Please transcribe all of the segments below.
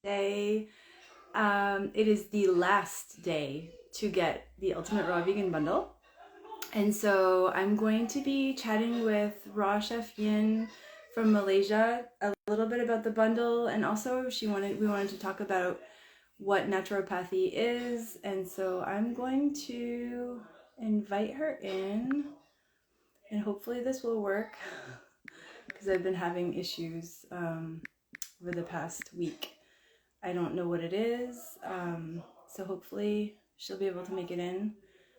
Today, it is the last day to get the Ultimate Raw Vegan Bundle. And so I'm going to be chatting with Raw Chef Yin from Malaysia a little bit about the bundle, and also we wanted to talk about what naturopathy is. And so I'm going to invite her in, and hopefully this will work because I've been having issues over the past week. I don't know what it is, so hopefully she'll be able to make it in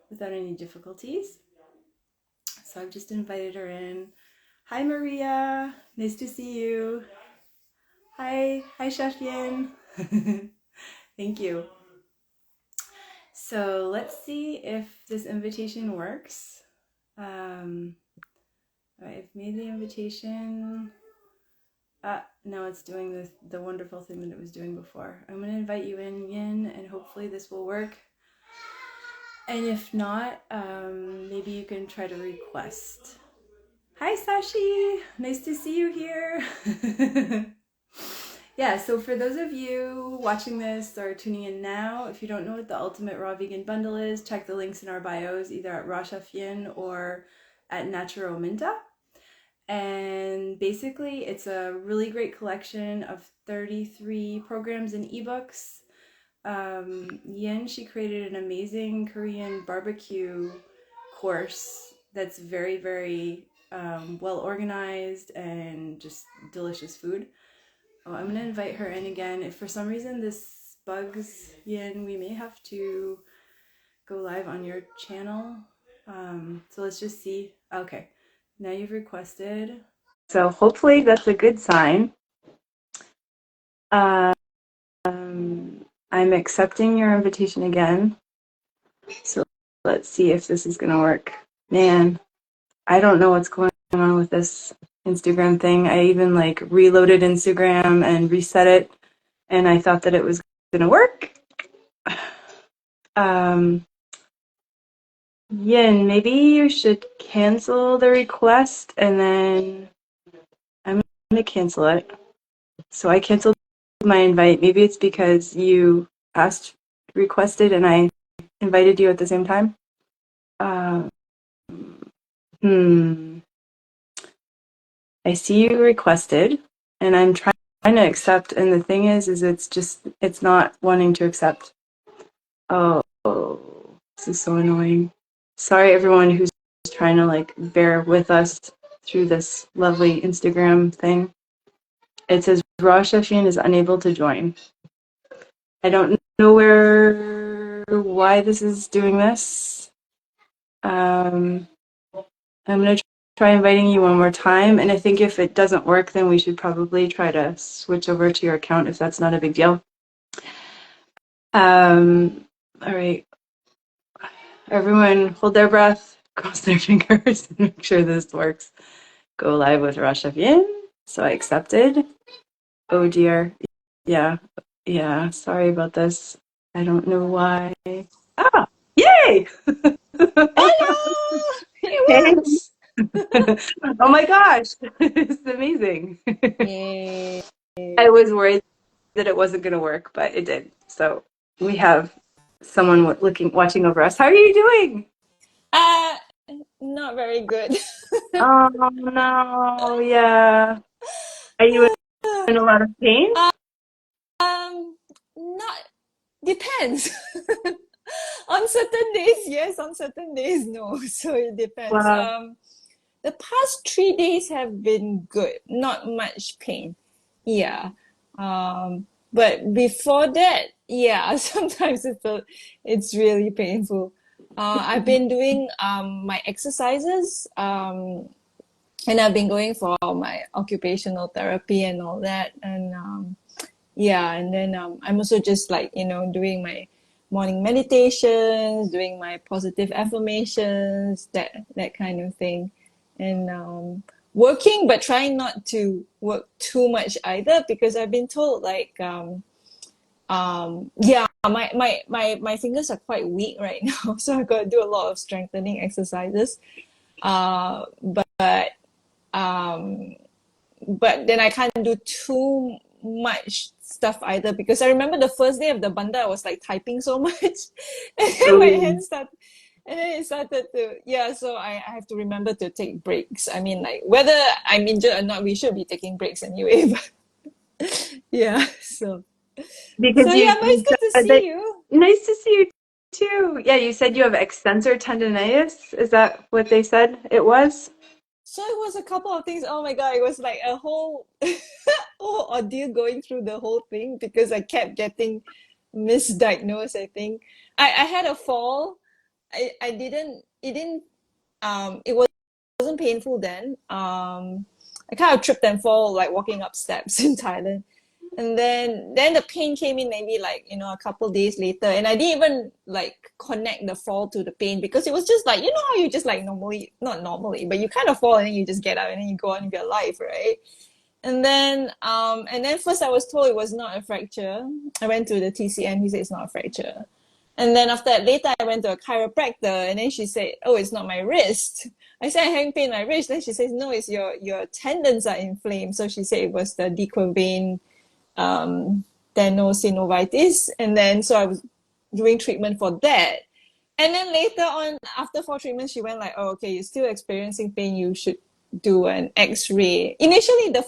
without any difficulties. So I've just invited her in. Hi Maria, nice to see you. Hi Chef Yin. Thank you. So let's see if this invitation works. I've made the invitation. Now it's doing the wonderful thing that it was doing before. I'm going to invite you in, Yin, and hopefully this will work. And if not, maybe you can try to request. Hi, Sashi. Nice to see you here. Yeah, so for those of you watching this or tuning in now, if you don't know what the Ultimate Raw Vegan Bundle is, check the links in our bios, either at Raw Chef Yin or at Naturominta. And basically, it's a really great collection of 33 programs and ebooks. Yin, she created an amazing Korean barbecue course that's very, very well organized and just delicious food. Oh, I'm gonna invite her in again. If for some reason this bugs Yin, we may have to go live on your channel. So let's just see. Okay, now you've requested. So hopefully that's a good sign. I'm accepting your invitation again. So let's see if this is gonna work. Man, I don't know what's going on with this Instagram thing. I even like reloaded Instagram and reset it, and I thought that it was gonna work. Yin, maybe you should cancel the request, and then I'm gonna cancel it. So I canceled my invite. Maybe it's because you requested, and I invited you at the same time. I see you requested, and I'm trying to accept, and the thing is it's not wanting to accept. Oh, this is so annoying. Sorry, everyone who's trying to like bear with us through this lovely Instagram thing. It says Raw Chef Yin is unable to join. I don't know why this is doing this. I'm gonna try inviting you one more time, and I think if it doesn't work, then we should probably try to switch over to your account if that's not a big deal. All right. Everyone hold their breath, cross their fingers, and make sure this works. Go live with Raw Chef Yin. So I accepted. Oh dear. Yeah. Sorry about this. I don't know why. Ah, yay! Hello! Hey. It works! Oh my gosh. It's amazing. Yay. I was worried that it wasn't going to work, but it did. So we have someone watching over us. How are you doing? Uh, Not very good. Oh no, yeah. Are you in a lot of pain? Not depends. On certain days, yes, on certain days, no. So it depends. Wow. The past 3 days have been good, not much pain. Yeah. But before that, yeah, sometimes it's really painful. I've been doing my exercises, and I've been going for my occupational therapy and all that. And yeah, and then I'm also just like, doing my morning meditations, doing my positive affirmations, that kind of thing. And working, but trying not to work too much either, because I've been told like yeah, my fingers are quite weak right now, so I got to do a lot of strengthening exercises. But um but then I can't do too much stuff either because I remember the first day of the banda I was like typing so much and then my Ooh. hands started and then it started to yeah so I have to remember to take breaks. I mean like whether I'm injured or not we should be taking breaks anyway but yeah so Because yeah but it's you good to said see that. you. Nice to see you too. Yeah, you said you have extensor tendonitis. Is that what they said it was? So it was a couple of things. Oh my God, it was like a whole whole ordeal going through the whole thing because I kept getting misdiagnosed, I think. I had a fall. I didn't it didn't it wasn't painful then. I kind of tripped and fall like walking up steps in Thailand. And then the pain came in maybe like, you know, a couple days later. And I didn't even like connect the fall to the pain because it was just like, you know how you just like normally, not normally, but you kind of fall and then you just get up and then you go on with your life, right? And then first I was told it was not a fracture. I went to the TCM, he said it's not a fracture. And then after that, later I went to a chiropractor and then she said, oh, it's not my wrist. I said, I having pain in my wrist. Then she says, no, it's your tendons are inflamed. So she said it was the decurvain tenosynovitis. And then so I was doing treatment for that. And then later on, after 4 treatments, she went like, oh, okay, you're still experiencing pain. You should do an X-ray. Initially, the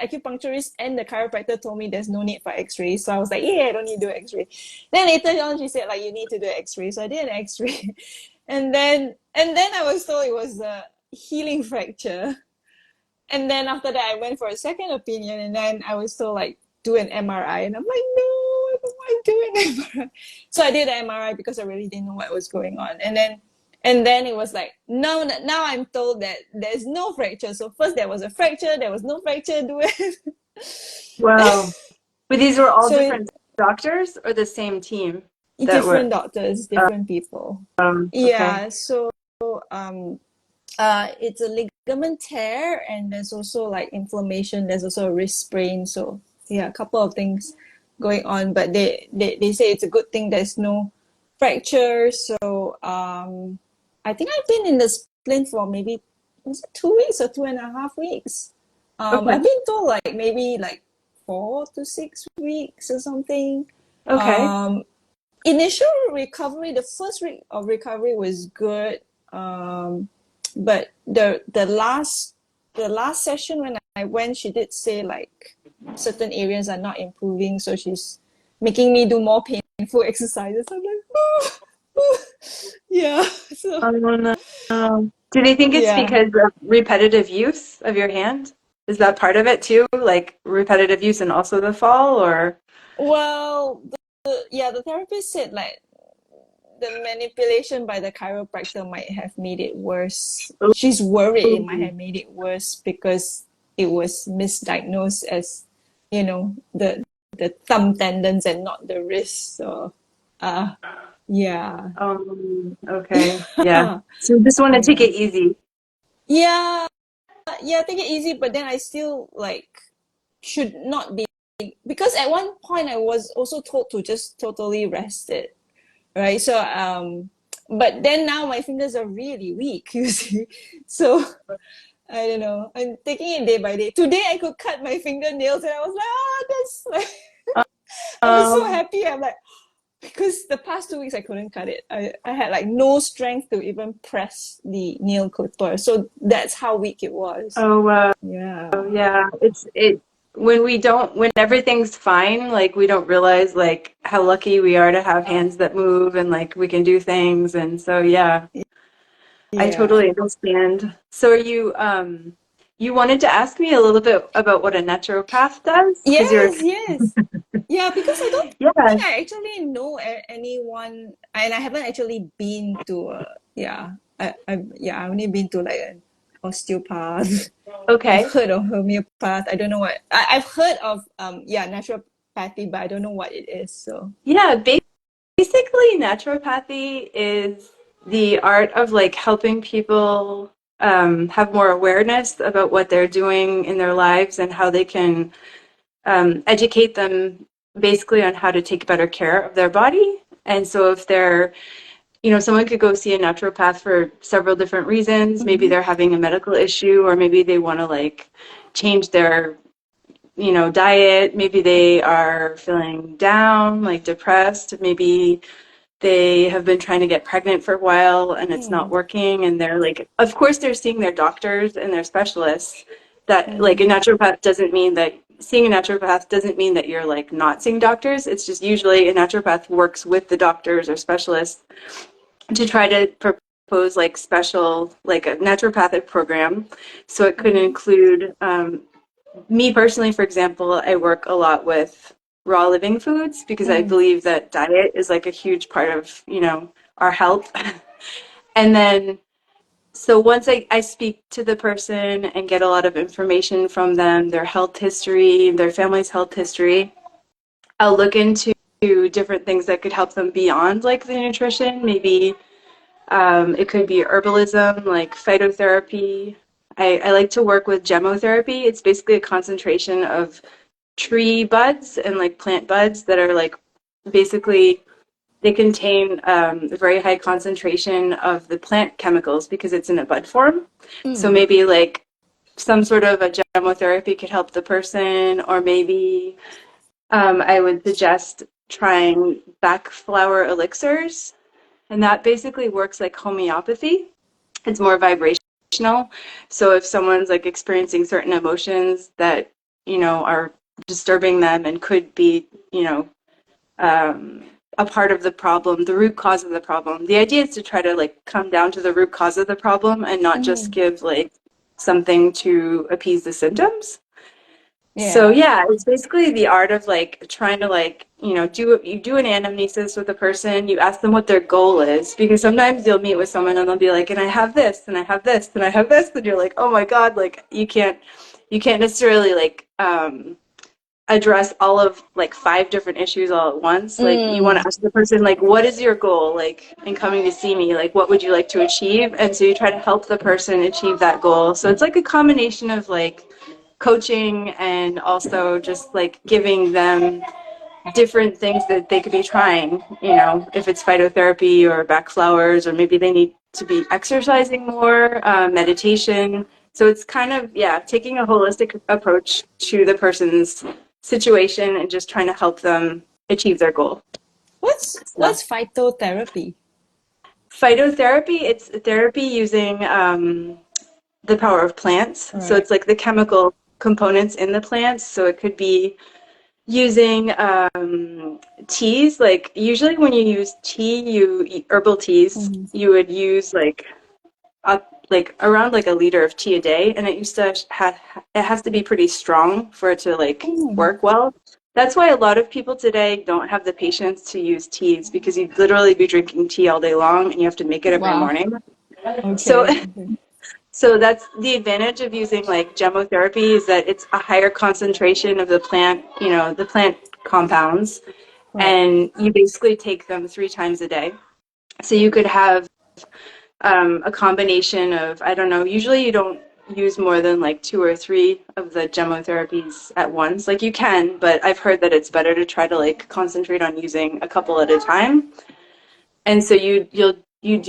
acupuncturist and the chiropractor told me there's no need for X-ray. So I was like, yeah, I don't need to do X-ray. Then later on, she said like, you need to do X-ray. So I did an X-ray. And then I was told it was a healing fracture. And then after that, I went for a second opinion, and then I was told like do an MRI, and I'm like, no, I don't want to do an MRI. So I did the MRI because I really didn't know what was going on, and then it was like no, now I'm told that there's no fracture. So first there was a fracture, there was no fracture, do it. Wow. But these were all So different doctors or the same team that different were, doctors, different people. okay. Yeah. So um, it's a ligament tear, and there's also like inflammation. There's also a wrist sprain. So yeah, a couple of things going on. But they say it's a good thing there's no fracture. So I think I've been in the splint for maybe was it 2 weeks or 2.5 weeks. Okay. I've been told like maybe like 4 to 6 weeks or something. Okay. Um, Initial recovery, the first week of recovery was good. But the last session when I went, she did say like certain areas are not improving, so she's making me do more painful exercises. I'm like, oh, yeah. So Oh, no. Do they think it's yeah. because of repetitive use of your hand? Is that part of it too? Like repetitive use and also the fall, or? Well, the therapist said like the manipulation by the chiropractor might have made it worse. She's worried it might Ooh. have made it worse because it was misdiagnosed as, you know, the thumb tendons and not the wrist. So, uh, yeah, Okay. Yeah. So you just want to take yeah, it easy. yeah, yeah. Take it easy, but then I still like should not be because at one point I was also told to just totally rest it, right? So but then now my fingers are really weak, you see. So I don't know. I'm taking it day by day. Today I could cut my fingernails and I was like, oh, that's like I was so Um, happy. I'm like because the past 2 weeks I couldn't cut it. I had like no strength to even press the nail clipper. So that's how weak it was. oh, Yeah. yeah. When we don't, when everything's fine, like we don't realize like how lucky we are to have hands that move and like we can do things. And so, yeah, I Yeah. totally understand. So you wanted to ask me a little bit about what a naturopath does? Because you're, Yes, yes. Yeah, because I don't yeah. think I actually know anyone, and I haven't actually been to yeah, I only been to like an osteopath. I've Okay. heard of homeopath. I don't know what I've heard of naturopathy, but I don't know what it is. So Yeah, basically naturopathy is the art of like helping people have more awareness about what they're doing in their lives and how they can educate them basically on how to take better care of their body. And so if they're, someone could go see a naturopath for several different reasons. Maybe mhm. they're having a medical issue, or maybe they want to like change their diet. Maybe they are feeling down, like depressed. Maybe they have been trying to get pregnant for a while and it's not Mm, working. And they're like, of course, they're seeing their doctors and their specialists. That like mm, a naturopath doesn't mean that seeing a naturopath doesn't mean that you're like not seeing doctors. It's just usually a naturopath works with the doctors or specialists to try to propose like special, like a naturopathic program. So it could mm, include me personally, for example, I work a lot with raw living foods because I mm, believe that diet is like a huge part of, our health. And then, so once I speak to the person and get a lot of information from them, their health history, their family's health history, I'll look into different things that could help them beyond like the nutrition. Maybe it could be herbalism, like phytotherapy. I like to work with gemotherapy. It's basically a concentration of tree buds and like plant buds that are like basically they contain a very high concentration of the plant chemicals because it's in a bud form. So mm. maybe like some sort of a gemotherapy could help the person, or maybe I would suggest trying back flower elixirs, and that basically works like homeopathy. It's more vibrational. So if someone's like experiencing certain emotions that, are disturbing them and could be, um, a part of the problem, the root cause of the problem. The idea is to try to like come down to the root cause of the problem and not just Mm. give like something to appease the symptoms. So Yeah. yeah, it's basically the art of like trying to like, do an anamnesis with a person, you ask them what their goal is, because sometimes you'll meet with someone and they'll be like, and I have this, and I have this, and I have this, and you're like, oh my God, like you can't necessarily like address all of like five different issues all at once. Like you want Mm. to ask the person like, what is your goal? Like in coming to see me, like what would you like to achieve? And so you try to help the person achieve that goal. So it's like a combination of like coaching and also just like giving them different things that they could be trying, if it's phytotherapy or back flowers, or maybe they need to be exercising more, meditation. So it's kind of, yeah, taking a holistic approach to the person's situation and just trying to help them achieve their goal. So What's phytotherapy? phytotherapy, it's therapy using the power of plants. All So right. it's like the chemical components in the plants. So it could be using teas. Like usually when you use tea, herbal teas, Mm. you would use like around like a liter of tea a day, and it used to it has to be pretty strong for it to like Mm. work well. That's why a lot of people today don't have the patience to use teas, because you'd literally be drinking tea all day long and you have to make it every Wow. morning. So Okay. Okay. so that's the advantage of using like gemotherapy, is that it's a higher concentration of the plant, the plant compounds, Right. and you basically take them 3 times a day. So you could have a combination of, I don't know, usually you don't use more than like 2 or 3 of the gemotherapies at once. Like you can, but I've heard that it's better to try to like concentrate on using a couple at a time. And so you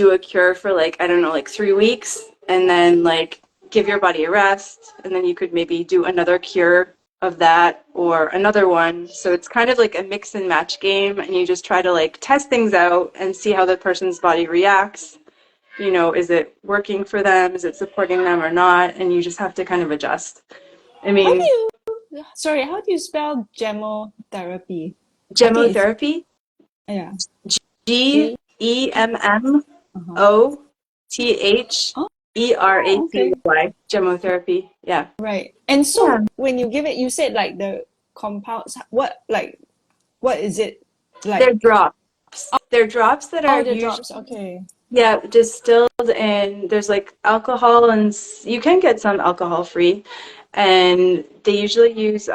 do a cure for like, I don't know, like 3 weeks, and then like give your body a rest, and then you could maybe do another cure of that or another one. So it's kind of like a mix and match game, and you just try to like test things out and see how the person's body reacts. Is it working for them? Is it supporting them or not? And you just have to kind of adjust. I How do mean, sorry, how do you spell gemotherapy? I think it's gemotherapy, yeah. G G E M M uh-huh. O T H Oh, E R A P okay. Y. Gemotherapy. Yeah. Right. And Yeah. so when you give it, you said like the compounds, what is it They're like? drops. They're drops that are Oh, the usually, drops. Okay. yeah, distilled, and there's like alcohol, and you can get some alcohol free. And they usually use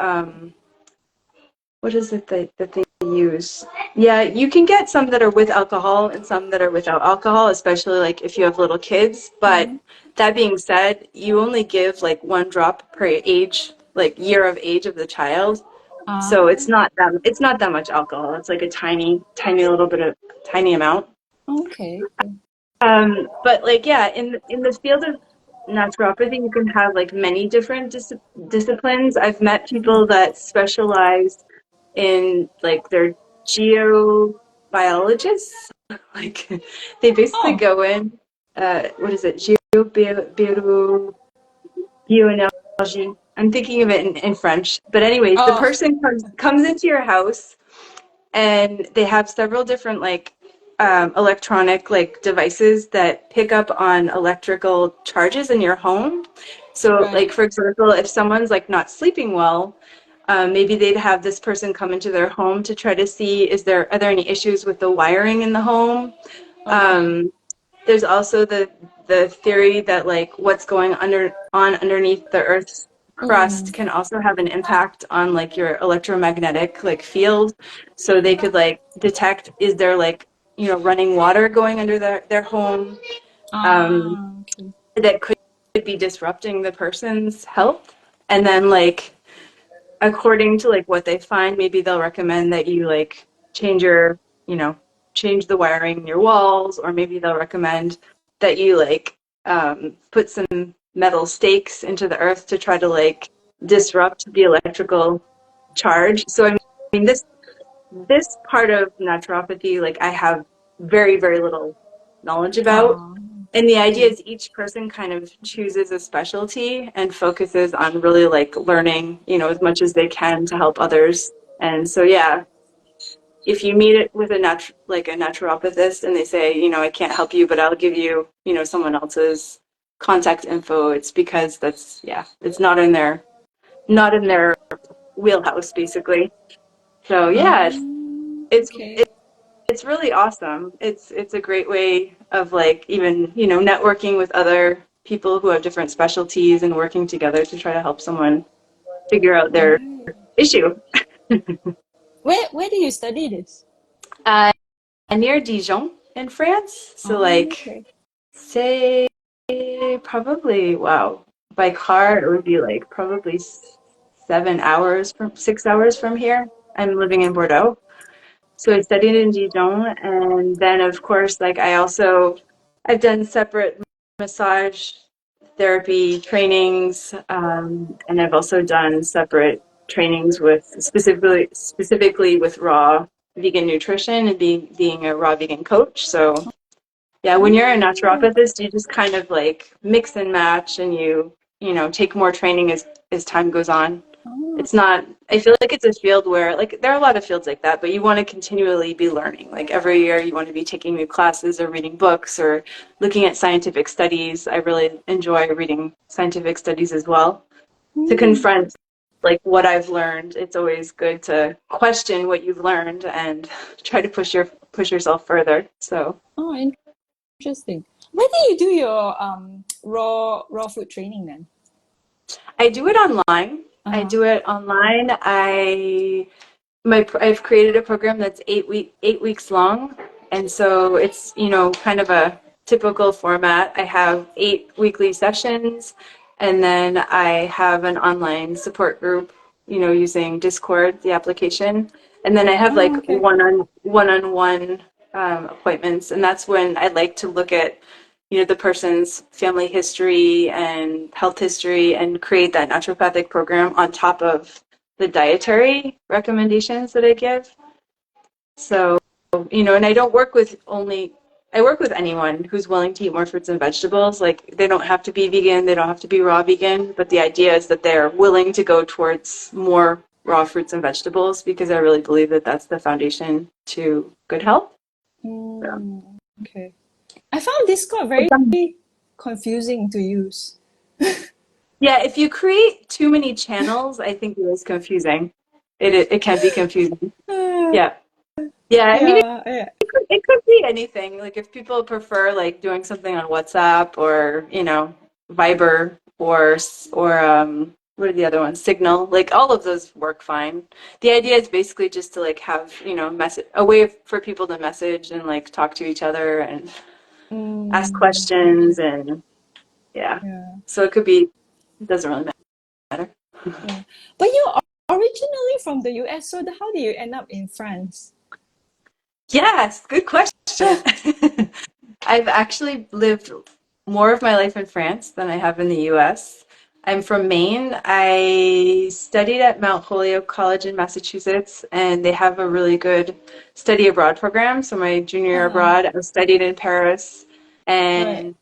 what is it that they use? Yeah, you can get some that are with alcohol and some that are without alcohol, especially like if you have little kids. But Mm-hmm. that being said, you only give like 1 drop per age, like year of age of the child. So Ah, it's not that much alcohol. It's like a tiny, tiny little bit of tiny amount. okay. Okay. But like yeah, in the field of naturopathy, you can have like many different disciplines. I've met people that specialize in like they're geobiologists. Like they basically Oh, go in, what is it? Bioenergy. I'm thinking of it in French. But anyways, the oh, person comes into your house and they have several different like electronic like devices that pick up on electrical charges in your home. So right. like for example, if someone's like not sleeping well, maybe they'd have this person come into their home to try to see are there any issues with the wiring in the home. Okay. um, there's also the theory that like what's going underneath the Earth's crust Mm. can also have an impact on like your electromagnetic like field. So they could like detect is there like running water going under their home Ah, okay. that could be disrupting the person's health. And then like according to like what they find, maybe they'll recommend that you like change your, you know, change the wiring in your walls, or maybe they'll recommend that you like put some metal stakes into the earth to try to like disrupt the electrical charge. So I mean, this part of naturopathy, like I have very, very little knowledge about. Ah, And the idea okay. is each person kind of chooses a specialty and focuses on really like learning, as much as they can to help others. And so, yeah, if you meet it with like a naturopathist and they say, I can't help you, but I'll give you, someone else's contact info, it's because yeah, it's not in their wheelhouse, basically. So, yeah, it's Okay. it's really awesome. It's a great way of like even, networking with other people who have different specialties and working together to try to help someone figure out their Right. issue. Where do you study this? Uh, Near Dijon in France. So Oh, like okay. say probably wow, by car it would be like probably 7 hours from 6 hours from here. I'm living in Bordeaux. So I studied in Dijon, and then of course, like I've done separate massage therapy trainings, and I've also done separate trainings with specifically with raw vegan nutrition and being a raw vegan coach. So yeah, when you're a Oh, naturopathist, you just kind of like mix and match, and take more training as time goes on. oh, It's not, I feel like it's a field where, like, there are a lot of fields like that, but you want to continually be learning. Like, every year you want to be taking new classes or reading books or looking at scientific studies. I really enjoy reading scientific studies as well. To mm, confront, like, what I've learned, it's always good to question what you've learned and try to push yourself further. So oh, interesting. Where do you do your raw food training then? I do it online. I Uh-huh. do it online. I've created a program that's 8 weeks long, and so it's kind of a typical format. I have 8 weekly sessions, and then I have an online support group, using Discord, the application, and then I have like Oh, okay. one-on-one appointments, and that's when I like to look at the person's family history and health history and create that naturopathic program on top of the dietary recommendations that I give. So, and I work with anyone who's willing to eat more fruits and vegetables. Like, they don't have to be vegan, they don't have to be raw vegan, but the idea is that they're willing to go towards more raw fruits and vegetables because I really believe that that's the foundation to good health. So, Mm, okay. I found Discord very confusing to use. yeah, if you create too many channels, I think it is confusing. It can be confusing. Uh, Yeah. Yeah, I mean, yeah, yeah. it could be anything. Like if people prefer like doing something on WhatsApp or, Viber or what are the other ones? Signal. Like all of those work fine. The idea is basically just to like have, message a way for people to message and like talk to each other and ask Okay. questions and yeah. Yeah, So it doesn't really matter. yeah. But you're originally from the US, so how did you end up in France? Yes, good question. I've actually lived more of my life in France than I have in the US. I'm from Maine. I studied at Mount Holyoke College in Massachusetts, and they have a really good study abroad program. So my junior year Ah, abroad, I studied in Paris, right. and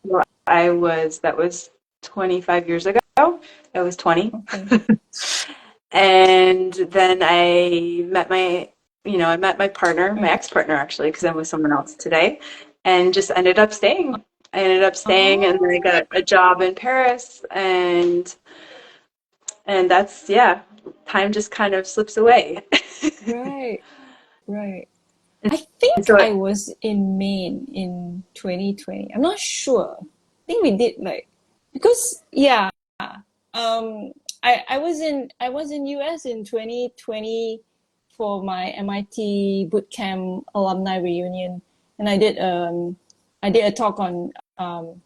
that was 25 years ago. I was 20. Okay. And then I met my partner, my Right. ex-partner actually, because I'm with someone else today, and just ended up staying. I ended up staying, and then I Oh, got a job in Paris, and that's yeah, time just kind of slips away. right, right. And I think so, I was in Maine in 2020. I'm not sure. I think we did like because yeah, um I was in US in 2020 for my MIT boot camp alumni reunion, and I did a talk on um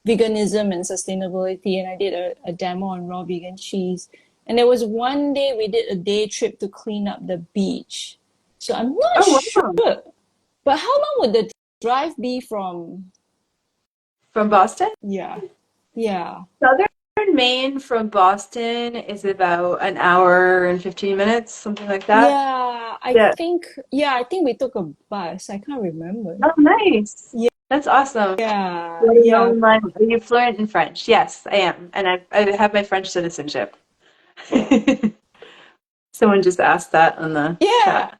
veganism and sustainability, and I did a demo on raw vegan cheese. And there was one day we did a day trip to clean up the beach. So I'm not oh sure, wow, but how long would the drive be from? from Boston? Yeah, yeah, Southern Maine from Boston is about an hour and 15 minutes, something like that. yeah. Yeah. I think we took a bus. I can't remember. Oh, nice. Yeah, That's awesome. yeah, Let me know yeah, in are you fluent in French? Yes, I am. And I have my French citizenship. Someone just asked that on the yeah, chat.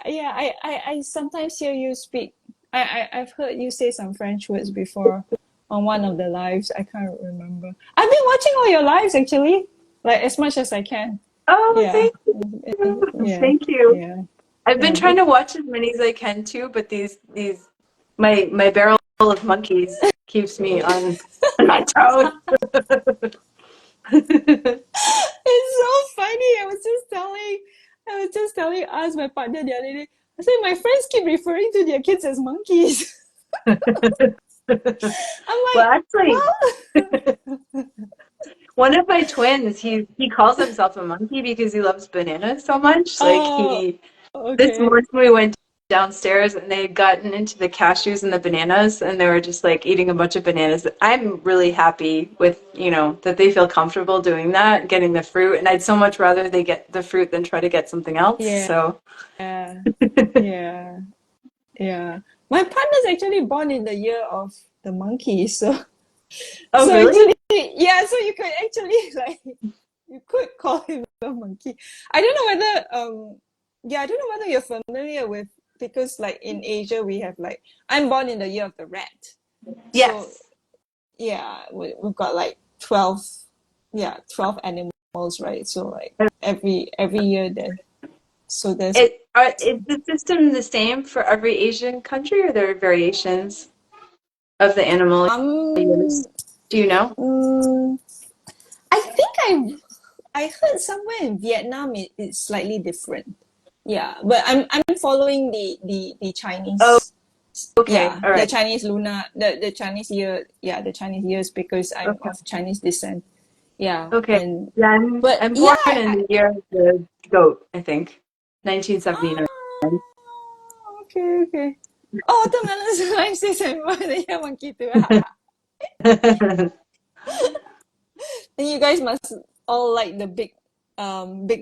yeah. I sometimes hear you speak. I've heard you say some French words before on one of the lives. I can't remember. I've been watching all your lives actually, like as much as I can. Oh, Yeah, thank you. yeah, Thank you. yeah, I've been yeah. trying But to watch as many as I can too, but these my barrel of monkeys keeps me on my toes. it's so funny. I was just telling us, my partner the other day. I said my friends keep referring to their kids as monkeys. I'm Well, like, actually, well, one of my twins, he calls himself a monkey because he loves bananas so much. Like oh, he This okay, morning we went downstairs and they had gotten into the cashews and the bananas and they were just like eating a bunch of bananas. I'm really happy with, that they feel comfortable doing that, getting the fruit. And I'd so much rather they get the fruit than try to get something else. yeah, So, yeah, yeah. My partner's actually born in the year of the monkey, so oh, so really? actually, yeah. So you could actually like you could call him a monkey. I don't know yeah, I don't know whether you're familiar with because like in Asia we have like I'm born in the year of the rat. So Yes. yeah, we've got like 12, yeah, 12 animals, right? So like every year there. So there's Is the system the same for every Asian country or there are variations of the animal um years? Do you know? mm, I think I heard somewhere in Vietnam it's slightly different. Yeah, but I'm following the Oh, Chinese, okay. yeah, All the right. Chinese lunar, the Chinese year, yeah, the Chinese years because I'm Okay. of Chinese descent. Yeah, Okay. and Yeah, but I'm yeah, born in the year of the goat, I think. 1979. ah, okay, okay. Oh, ito nga lang sa live season mo na yung monkey too. Then you guys must all like the big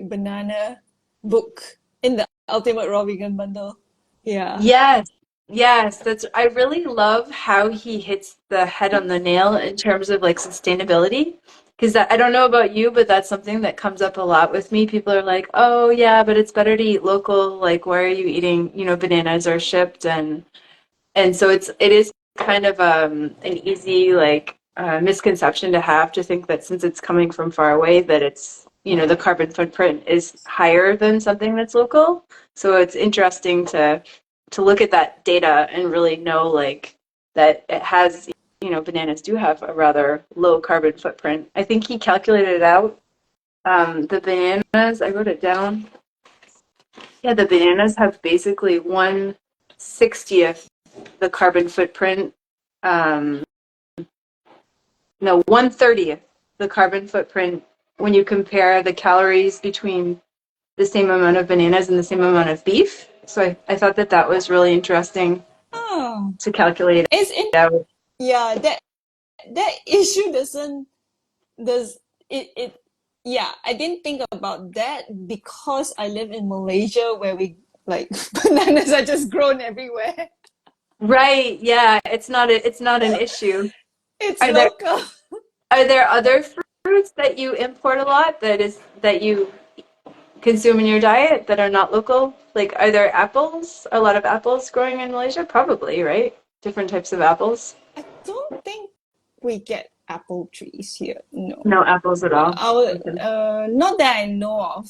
banana book in the Ultimate Raw Vegan bundle. Yeah. Yes. Yes, that's I really love how he hits the head on the nail in terms of like sustainability. Because I don't know about you, but that's something that comes up a lot with me. People are like, "Oh, yeah, but it's better to eat local. Like, why are you eating, bananas are shipped?" And so it is kind of an easy like misconception to have to think that since it's coming from far away that it's the carbon footprint is higher than something that's local. So it's interesting to look at that data and really know like that it has bananas do have a rather low carbon footprint. I think he calculated it out. The bananas, I wrote it down. Yeah, the bananas have basically 1/60th the carbon footprint. Um, no, 1/30th the carbon footprint when you compare the calories between the same amount of bananas and the same amount of beef. So I thought that was really interesting Oh, to calculate it's in out. yeah, that that issue does it yeah, I didn't think about that because I live in Malaysia where we like bananas are just grown everywhere. Right, yeah, it's not an issue. It's Are there local. are there other fruits that you import a lot that you consume in your diet that are not local? Like, are there apples? A lot of apples growing in Malaysia? Probably, right? Different types of apples. I don't think we get apple trees here. No. No apples at all. Our Okay. not that I know of.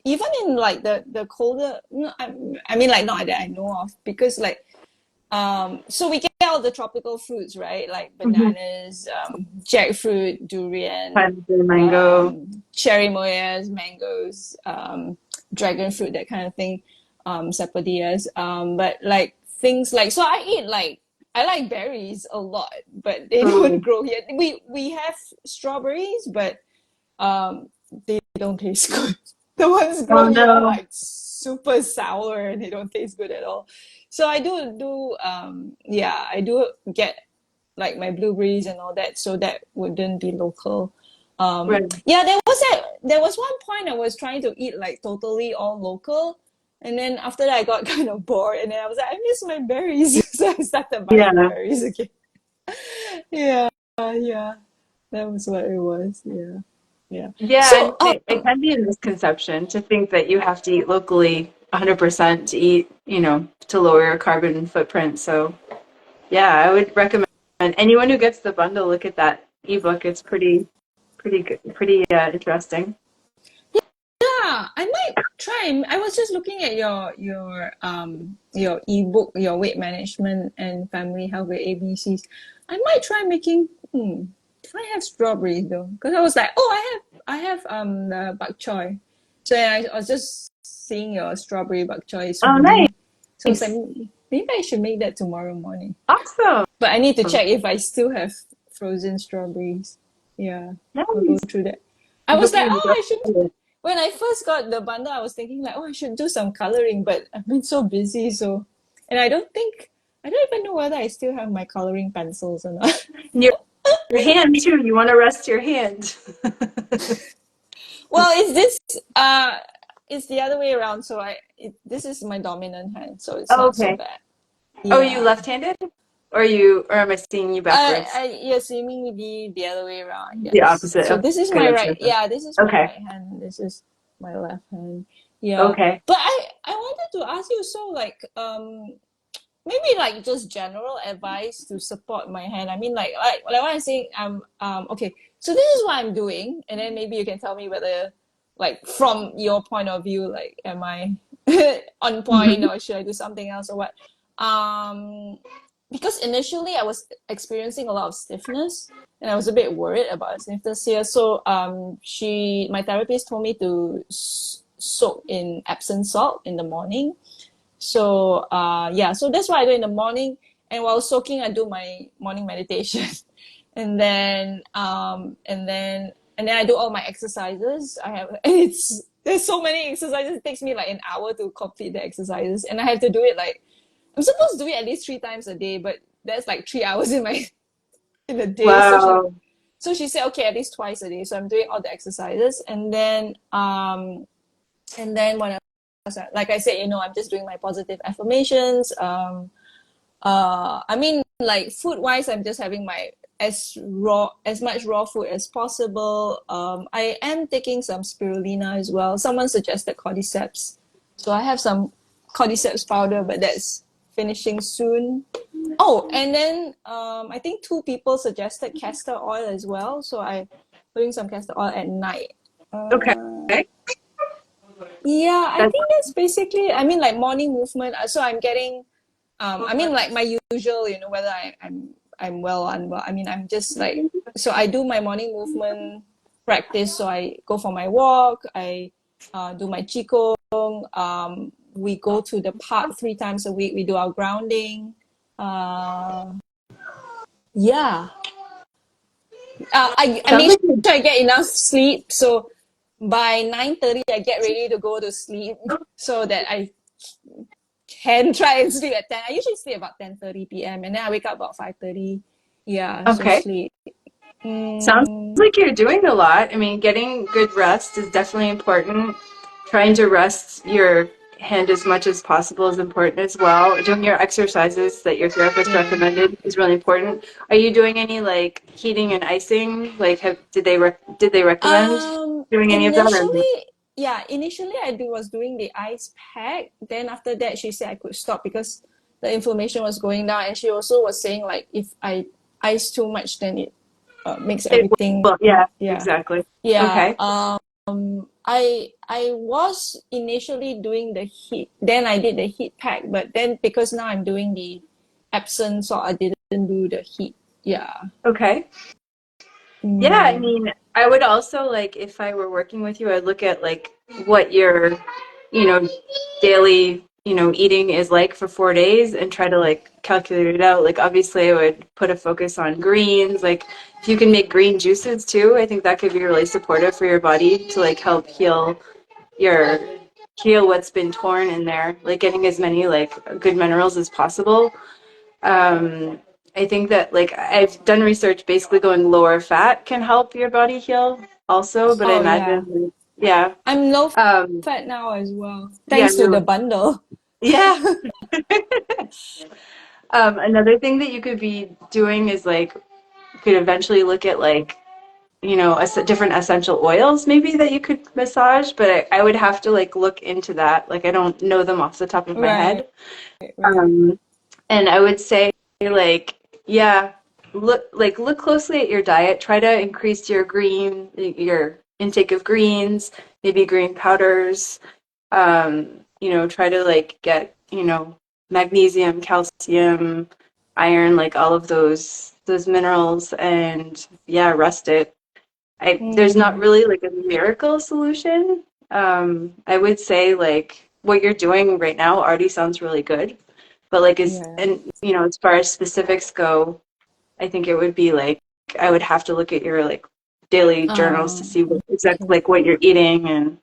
Even in like the colder, no, I mean like not that I know of because like so we get all the tropical fruits, right? Like Mm-hmm. bananas, jackfruit, durian, Pineapple, mango. cherry moyas, mangoes, dragon fruit, that kind of thing, sapodillas. But like things like, so I eat like, I like berries a lot, but they don't Oh, grow here. We have strawberries, but um, they don't taste good. The ones oh grown here are no. like super sour and they don't taste good at all. So I do yeah, I do get like my blueberries and all that, so that wouldn't be local. Right. Yeah, there was one point I was trying to eat like totally all local, and then after that I got kind of bored, and then I was like, I miss my berries, so I started buying Yeah. berries again. Yeah, yeah, that was what it was. Yeah, yeah. Yeah, and So, it can be a misconception to think that you have to eat locally 100% to eat, to lower your carbon footprint. So, yeah, I would recommend anyone who gets the bundle, look at that ebook. It's pretty good, pretty interesting. yeah, I might try. I was just looking at your ebook, your weight management and family health with ABCs. I might try making. If I have strawberries though, because I was like, oh, I have the bak choy. So I was just seeing your strawberry bak choy Oh, smoothie. So I was like, nice. maybe I should make that tomorrow morning. Awesome. But I need to check if I still have frozen strawberries. Yeah, I'll go Nice. through that. I I was hope like, you oh, enjoy I should. it. When I first got the bundle, I was thinking like, oh, I should do some coloring, but I've been so busy, so and I don't even know whether I still have my coloring pencils or not. And your hand too. You want to rest your hand. Well, it's the other way around. So this is my dominant hand, so it's not so Okay. bad. Oh, are you Yeah. left-handed? Or am I seeing you backwards? You're seeing me the other way around, The yes. opposite. So Okay, this is my that's right, different. yeah, this is my Okay. right hand. This is my left hand. Yeah. Okay. But I wanted to ask you, so like maybe like just general advice to support my hand. I mean like what I'm saying, okay, so this is what I'm doing, and then maybe you can tell me whether like from your point of view, like am I on point Mhm. or should I do something else or what? Um because initially I was experiencing a lot of stiffness and I was a bit worried about stiffness here. So my therapist told me to soak in Epsom salt in the morning. So yeah, so that's what I do in the morning. And while soaking, I do my morning meditation, and then I do all my exercises. I have there's so many exercises. It takes me like an hour to complete the exercises, and I have to do it like I'm supposed to do it at least 3 times a day, but that's like 3 hours in a day. Wow. So she said okay, at least twice a day. So I'm doing all the exercises, and then when like I said, I'm just doing my positive affirmations. I mean, like food wise, I'm just having my as much raw food as possible. I am taking some spirulina as well. Someone suggested cordyceps, so I have some cordyceps powder, but that's finishing soon. Oh, and then I think 2 people suggested castor oil as well, so I putting some castor oil at night. Okay. Yeah, I That's think that's basically. I mean, like morning movement. So I'm getting. I mean, like my usual. Whether I'm well or unwell. I mean, I'm just like. So I do my morning movement practice. So I go for my walk. I do my qigong. We go to the park 3 times a week. We do our grounding. Yeah. I sounds make like sure I get enough sleep. So by 9:30, I get ready to go to sleep so that I can try and sleep at 10. I usually sleep about 10:30 p.m. and then I wake up about 5:30. Yeah, so Okay. sleep. Sounds Mm, like you're doing a lot. I mean, getting good rest is definitely important. Trying to rest your hand as much as possible is important as well. Doing your exercises that your therapist yeah. recommended is really important. Are you doing any like heating and icing? Like, did they recommend doing any of that? Or no? Initially was doing the ice pack. Then after that, she said I could stop because the inflammation was going down, and she also was saying like if I ice too much, then it makes It, everything. well, yeah, Yeah, exactly. yeah. Okay. I was initially doing the heat. Then I did the heat pack, but then because now I'm doing the Epsom, so I didn't do the heat. Yeah. Okay. Yeah, I Mm, mean, I would also like if I were working with you, I'd look at like what your, you know, daily, eating is like for 4 days and try to like calculate it out. Like obviously I would put a focus on greens. Like if you can make green juices too, I think that could be really supportive for your body to like help your heal what's been torn in there, like getting as many like good minerals as possible. Um, I think that like I've done research basically going lower fat can help your body heal also, but I oh yeah. imagine, yeah. I'm low Um, fat now as well, yeah, thanks to the bundle. yeah. Another thing that you could be doing is like you could eventually look at like different essential oils maybe that you could massage, but I would have to like look into that. Like I don't know them off the top of my Right, head. right. Um, and I would say like yeah, look closely at your diet. Try to increase your intake of greens, maybe green powders. Try to like get, magnesium, calcium, iron, like all of those minerals and yeah, rest it. There's not Mm, really like a miracle solution. I would say like what you're doing right now already sounds really good, but like yeah. as far as specifics go, I think it would be like I would have to look at your like daily journals to see what exactly Okay. like what you're eating and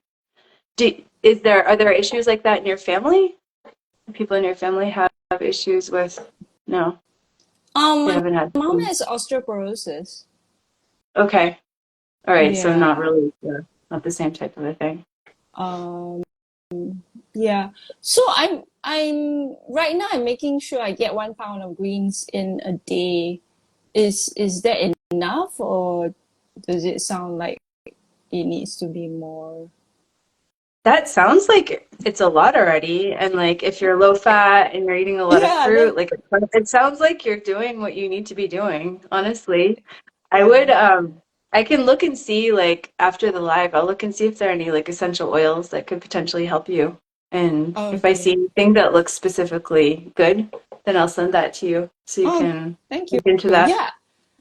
are there issues like that in your family? People in your family have issues with no, they My haven't had mom has osteoporosis. okay. All right, so not Yeah. really not the same type of a thing. Um, yeah. So I'm right now I'm making sure I get 1 pound of greens in a day. Is that enough, or does it sound like it needs to be more? That sounds like it's a lot already. And like if you're low fat and you're eating a lot of Yeah, fruit, like it sounds like you're doing what you need to be doing, honestly. I would yeah. I can look and see like after the live, I'll look and see if there are any like essential oils that could potentially help you. And if I see Okay. anything that looks specifically good, then I'll send that to you so you Oh, can thank you. look into that. Yeah,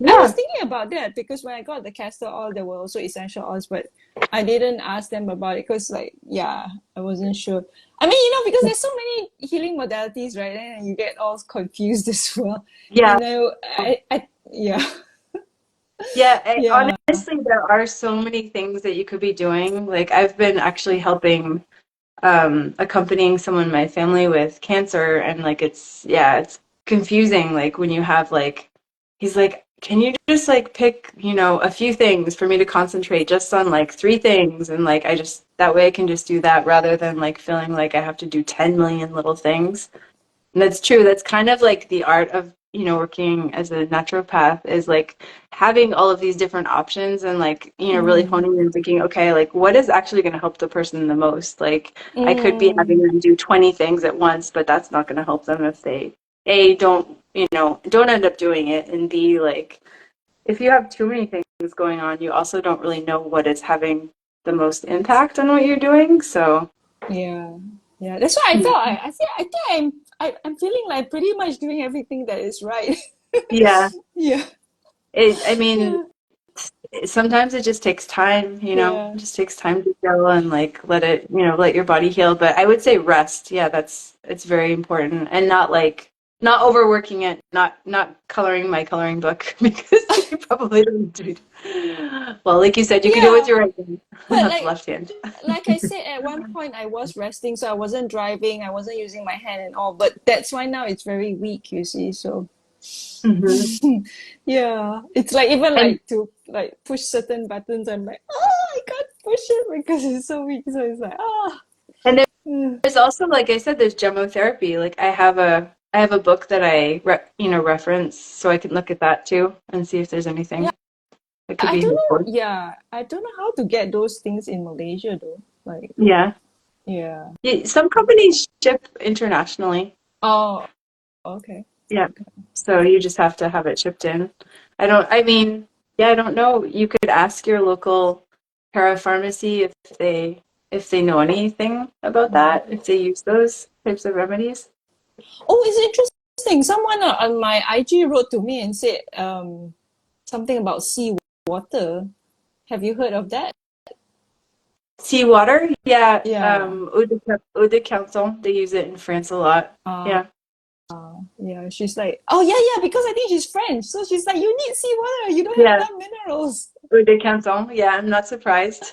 I was Yeah. thinking about that because when I got the castor oil, there were also essential oils, but I didn't ask them about it because, like, yeah, I wasn't sure. I mean, because there's so many healing modalities, right? And you get all confused as well. Yeah. And yeah, Yeah, yeah. honestly, there are so many things that you could be doing. Like I've been actually helping accompanying someone in my family with cancer and like it's confusing like when you have like he's like can you just like pick a few things for me to concentrate just on like three things and like I just that way I can just do that rather than like feeling like I have to do 10 million little things. And that's true. That's kind of like the art of, working as a naturopath is like having all of these different options and like, really Mm, honing in and thinking, okay, like what is actually going to help the person the most? Like I could be having mm, them do 20 things at once, but that's not going to help them if they A, don't end up doing it, and B, like if you have too many things going on, you also don't really know what is having the most impact on what you're doing. So, yeah, yeah. That's why I felt. I think I'm feeling like pretty much doing everything that is right. yeah, Yeah, I mean, yeah, sometimes it just takes time, yeah. it just takes time to go and like let your body heal. But I would say rest. Yeah, it's very important and not overworking it, not coloring my coloring book because you probably don't do. Well, like you said, you can do it with Yeah, your right hand, but not the left hand. like I said, at one point I was resting, so I wasn't driving, I wasn't using my hand and all. But that's why now it's very weak, you see. So Hmm. Yeah, it's like even And like to like push certain buttons, I'm like, oh, I can't push it because it's so weak. So it's like, ah. and Mm. there's also, like I said, there's gemotherapy. Like I have a book that reference, so I can look at that too and see if there's Yeah, anything that could I be don't know. helpful. Yeah, I don't know how to get those things in Malaysia though. Like, Yeah. yeah. Yeah, some companies ship internationally. Oh, okay. Yeah. Okay. So you just have to have it shipped in. I mean, yeah, I don't know. You could ask your local parapharmacy if they know anything about Mm. that, if they use those types of remedies. Oh, it's interesting. Someone on my IG wrote to me and said something about sea water. Have you heard of that? Seawater, yeah, Yeah. eau de Council, they use it in France a lot. Uh, Yeah. yeah. She's like, oh yeah, yeah, because I think she's French. So she's like, you need seawater. You don't have Yeah, enough minerals. eau de Council. Yeah, I'm not surprised.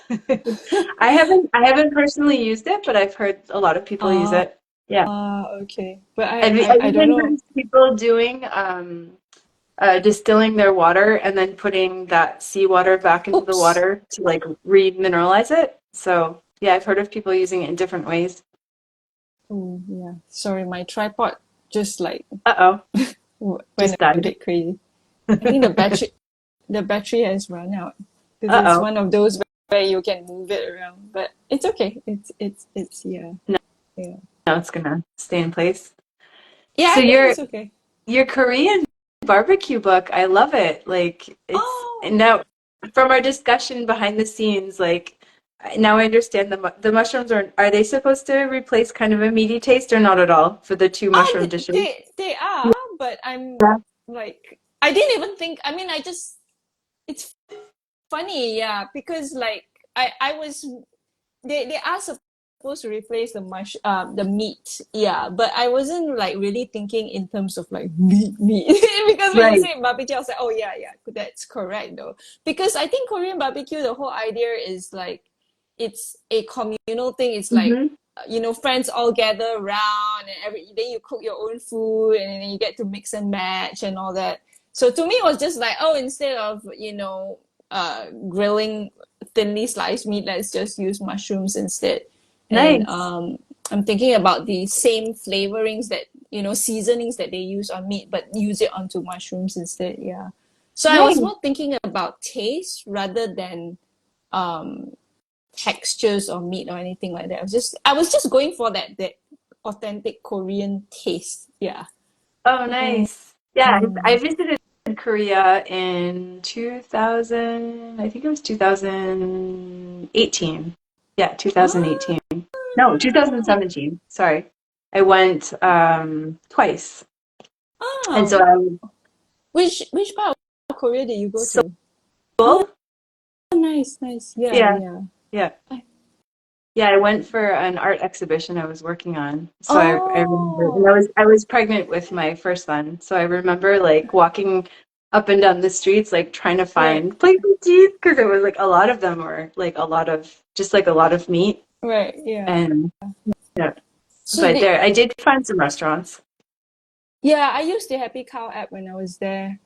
I haven't personally used it, but I've heard a lot of people use Ah, it. Yeah. okay. But I've I don't even know. heard people doing distilling their water and then putting that seawater back into the Oops. water to like remineralize it. So yeah, I've heard of people using it in different ways. Oh, yeah. Sorry, my tripod just like Uh-oh, went just a died. bit crazy. I think the battery has run out because it's Uh-oh. one of those where you can move it around. But it's okay. It's yeah. No, Yeah. no, it's gonna stay in place. Yeah, So I think your it's okay. your Korean barbecue book, I love it. Like it's Oh, and now from our discussion behind the scenes, like now I understand the mushrooms are they supposed to replace kind of a meaty taste or not at all for the two mushroom dishes? they are, but I'm Yeah. like I didn't even think. I mean, I just it's funny, yeah, because like I was they are supposed to replace the meat, yeah, but I wasn't like really thinking in terms of like meat because when you Right. say barbecue, I was like, oh yeah, yeah, that's correct though, because I think Korean barbecue, the whole idea is like it's a communal thing. It's like Mm-hmm. friends all gather around and then you cook your own food and then you get to mix and match and all that. So to me, it was just like, oh, instead of grilling thinly sliced meat, let's just use mushrooms instead. And Nice. I'm thinking about the same flavorings that, seasonings that they use on meat, but use it onto mushrooms instead. Yeah. So I was Nice. more thinking about taste rather than um, textures or meat or anything like that. I was just going for that authentic Korean taste. Yeah. Oh, nice. Yeah, I Mm. visited Korea in 2000, I think it was 2018. Yeah, Ah, 2018. No, 2017. Sorry. I went twice. And ah. so I was Which part of Korea did you go to? Seoul. Oh, nice, nice. Yeah, Yeah, yeah. yeah. I- Yeah, I went for an art exhibition I was working on. So I remember, and Oh, I was pregnant with my first son. So I remember like walking up and down the streets, like trying to right, find places to eat because it was like a lot of them were like a lot of meat. right, yeah. And yeah, So but I did find some restaurants. yeah, I used the Happy Cow app when I was there,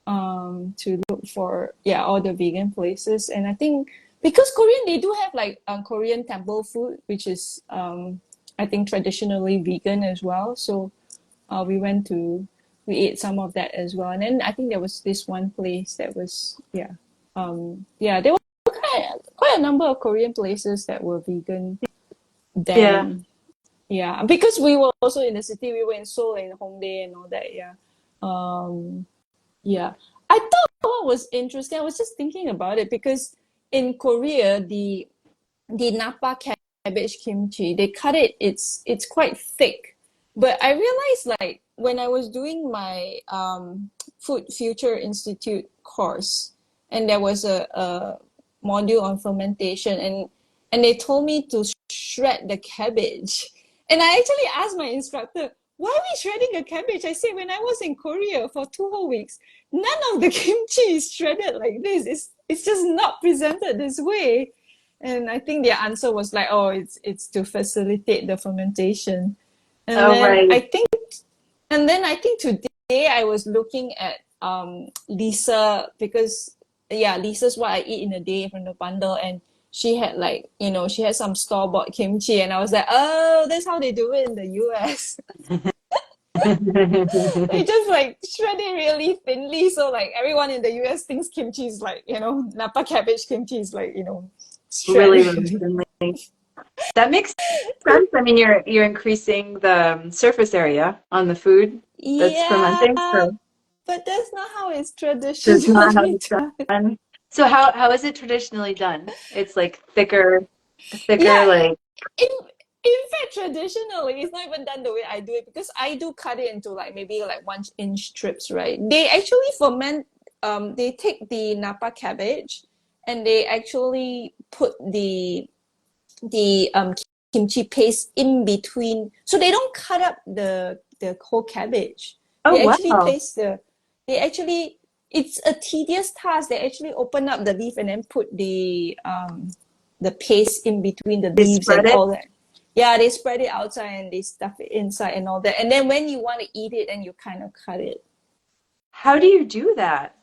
to look for all the vegan places, and I think because Korean they do have like Korean temple food, which is I think traditionally vegan as well. So we ate some of that as well, and then I think there was this one place that was there were quite a number of Korean places that were vegan Yeah. then. Yeah, because we were also in the city. We were in Seoul and Hongdae and all that. Yeah, um, yeah. I thought what was interesting. I was just thinking about it because in Korea, the Napa cabbage kimchi, they cut it. It's quite thick, but I realized like when I was doing my Food Future Institute course, and there was a module on fermentation, and they told me to shred the cabbage, and I actually asked my instructor, why are we shredding a cabbage? I said when I was in Korea for 2 whole weeks, none of the kimchi is shredded like this. It's just not presented this way. And I think their answer was like, oh, it's to facilitate the fermentation. And Oh, then right. I think, and then I think today day I was looking at Lisa, because yeah, Lisa's what I eat in a day from the bundle, and she had like, she had some store-bought kimchi, and I was like, oh, that's how they do it in the US. They just like shred it really thinly, so like everyone in the US thinks kimchi is like, Napa cabbage kimchi is like, Really, shredded. really thinly. That makes sense. I mean, you're increasing the surface area on the food that's Yeah, fermenting, so but that's not how it's that's not how traditionally it's done. done. So how is it traditionally done? It's like thicker, Yeah, like in fact, traditionally, it's not even done the way I do it, because I do cut it into like maybe like 1 inch strips, right? They actually ferment, they take the Napa cabbage and they actually put the kimchi paste in between. So they don't cut up the whole cabbage. oh They actually wow. place they actually, it's a tedious task. They actually open up the leaf and then put the paste in between the They leaves and spread it. all that. Yeah, they spread it outside and they stuff it inside and all that. And then when you want to eat it, then you kind of cut it. How do you do that?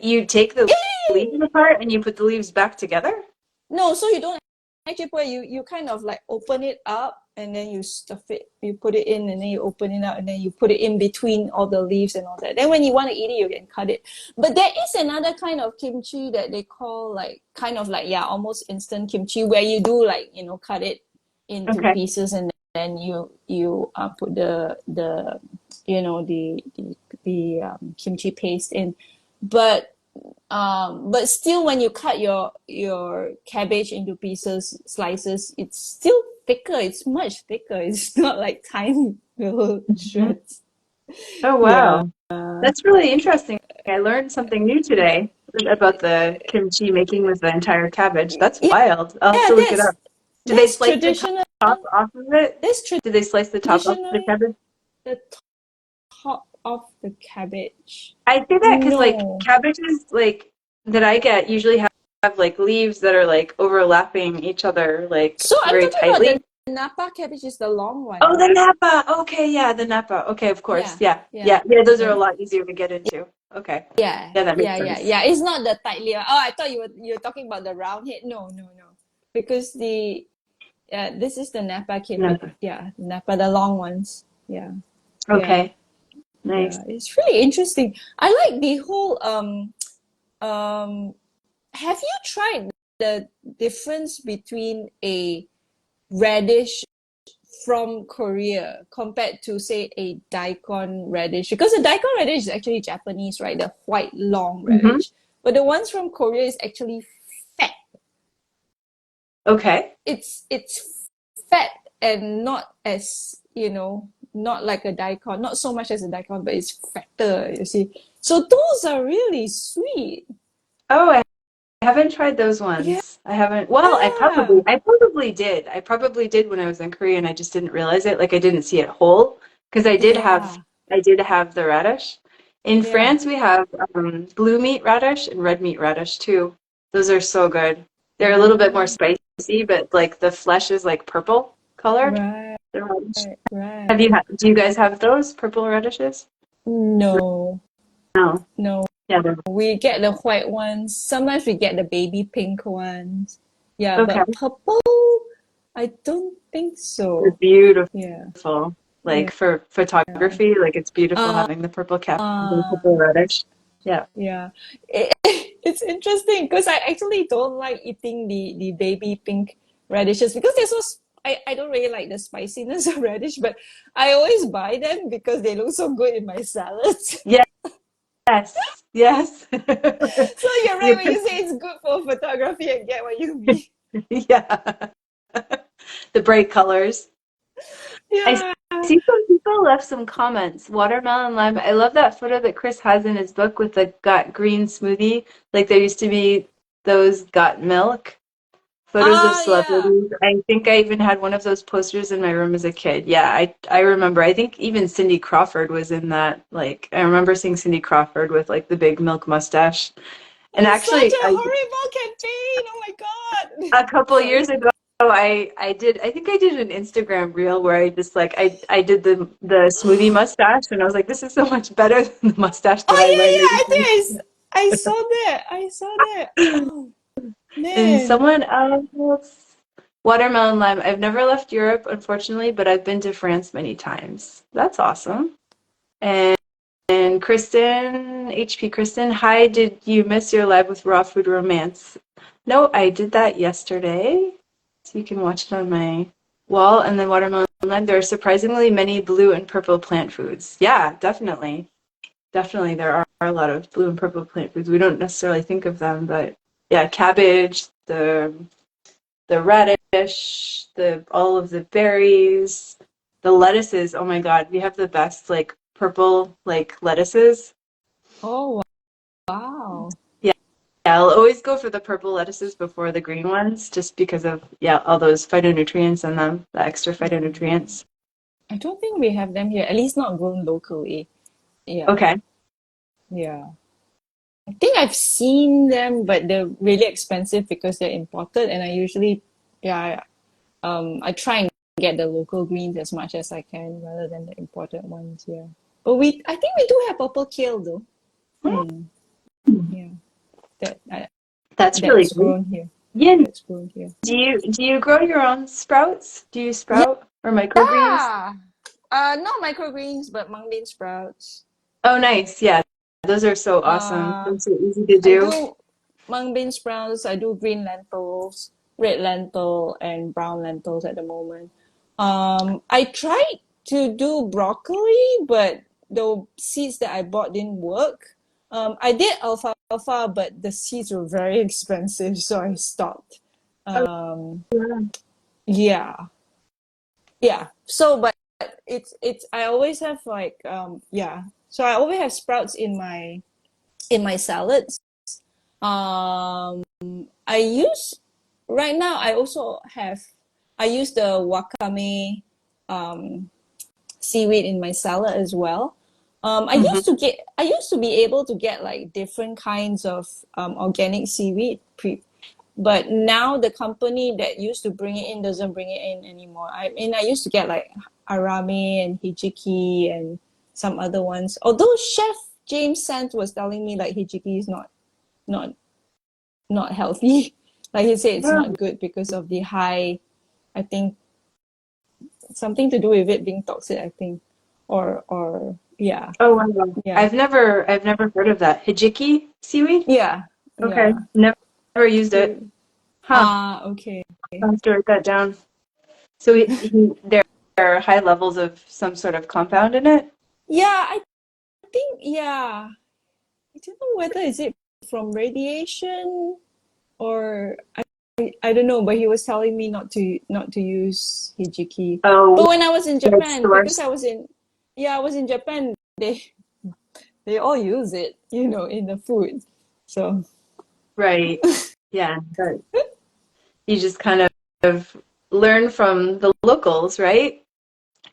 You take the leaves apart and you put the leaves back together? No, so you don't actually put it, you kind of like open it up and then you stuff it, you put it in and then you open it up and then you put it in between all the leaves and all that. Then when you want to eat it, you can cut it. But there is another kind of kimchi that they call like kind of like, yeah, almost instant kimchi, where you do like, cut it into Okay. pieces and then you put the kimchi paste in. But still, when you cut your cabbage into pieces, slices, it's still thicker. It's much thicker. It's not like tiny little Mhm. shreds. Oh Yeah. wow. That's really interesting. I learned something new today about the kimchi making with the entire cabbage. That's Yeah, wild. I'll have yeah, to look it up. Do they that's slice the traditional. top off of it? That's Do they slice the top off the traditionally cabbage? the top of the cabbage. I say that because like No. cabbages like that I get usually have like leaves that are like overlapping each other like So I'm very talking about tightly. the Napa cabbage is the long Oh, one. the Napa. Okay, yeah, the Napa. Okay, of course. Yeah, Yeah. yeah, Yeah. Yeah, those are a yeah. lot easier to get into. Okay. Yeah, Yeah, that makes yeah, yeah, sense. yeah. It's not the tightly. Oh, I thought you were talking about the round head. No, no, no. Because this is the Napa cabbage. Napa. Yeah, Napa, the long ones. Yeah, yeah, Okay. Nice. yeah. It's really interesting. I like the whole um. Have you tried the difference between a radish from Korea compared to, say, a daikon radish? Because the daikon radish is actually Japanese, right? The white long Hmm. radish. But the ones from Korea is actually fat. Okay. It's fat and not as, not like a daikon, not so much as a daikon, but it's fatter, you see. So those are really sweet. Oh, I haven't tried those Yeah. ones. I haven't. Well, I probably did. I probably did when I was in Korea and I just didn't realize it. Like I didn't see it whole because Yeah. I did have the radish. In Yeah. France, we have blue meat radish and red meat radish too. Those are so good. They're a little bit more Oh, spicy, but like the flesh is like purple colored. right, The radish. right. Do you guys have those purple radishes? No, No. no. Yeah, they're We get the white ones. Sometimes we get the baby pink ones. Yeah, okay. but purple, I don't think They're so. beautiful. Yeah, Like yeah. for photography, like it's beautiful Uh, having the purple cap and the purple uh, radish. Yeah. yeah. It's interesting because I actually don't like eating the baby pink radishes because they're so. I don't really like the spiciness of radish, but I always buy them because they look so good in my salads. Yes. Yes. So you're right You when you say it's good for photography. I get what you mean. yeah. The bright colors. I Yeah. see some people left some comments. Watermelon lime. I love that photo that Chris has in his book with the got green smoothie. Like there used to be those got milk photos of Yeah. celebrities. I think I even had one of those posters in my room as a kid. Yeah, I remember. I think even Cindy Crawford was in that. Like I remember seeing Cindy Crawford with like the big milk mustache. And It's such actually, a horrible campaign. Oh my God. a couple years Sorry. ago, I did. I think I did an Instagram reel where I just like I did the smoothie mustache, and I was like, this is so much better than the mustache that Oh I yeah, wear yeah. I later. think I saw that. I saw that. Oh And man. someone else, watermelon lime. I've never left Europe, unfortunately, but I've been to France many times. That's awesome. And and Kristen, HP Kristen, hi, did you miss your live with Raw Food Romance? No, I did that yesterday. So you can watch it on my wall. And then watermelon lime. There are surprisingly many blue and purple plant foods. Yeah, definitely. Definitely there are a lot of blue and purple plant foods. We don't necessarily think of them, but yeah, cabbage, the radish, the all of the berries, the lettuces. Oh my God, we have the best like purple like lettuces. Oh wow. Yeah, yeah, I'll always go for the purple lettuces before the green ones, just because of yeah, all those phytonutrients in them, the extra Mm. phytonutrients. I don't think we have them here. At least not grown locally. Yeah, Okay. yeah. I think I've seen them, but they're really expensive because they're imported. And I usually, yeah, I try and get the local greens as much as I can rather than the imported ones. Yeah, but I think we do have purple kale though. Hmm. Yeah, that That's really that's good. grown here. Yin, That's grown here. do you grow your own sprouts? Do you sprout or microgreens? Yeah. Not microgreens, but mung bean sprouts. Oh, nice. Yeah, those are so awesome. Uh, They're so easy to I do. do mung bean sprouts. I do green lentils, red lentil, and brown lentils at the moment. I tried to do broccoli, but the seeds that I bought didn't work. I did alfalfa, but the seeds were very expensive, so I stopped. Oh, Um, yeah. yeah, yeah. So, but it's I always have like yeah. So I always have sprouts in my salads. Um, I use right now. I also have I use the wakame um, seaweed in my salad as well. Mhm. I used to be able to get like different kinds of organic seaweed but now the company that used to bring it in doesn't bring it in anymore. I mean, I used to get like arame and hijiki and some other ones. Although Chef James Sant was telling me like hijiki is not not healthy. Like he said, it's Yeah. not good because of the high. I think something to do with it being toxic. I think, or yeah, Oh, wow. yeah, I've never heard of that. Hijiki seaweed? yeah, Okay. yeah. Never used it. So Huh. okay. I'll have to write that down. So there are high levels of some sort of compound in it? Yeah, I think yeah. I don't know whether is it from radiation or I don't know, but he was telling me not to use hijiki. But Oh, when I was in good Japan, because source. I was in yeah, I was in Japan, they all use it, you know, in the food. So Right. Yeah. But you just kind of learn from the locals, right?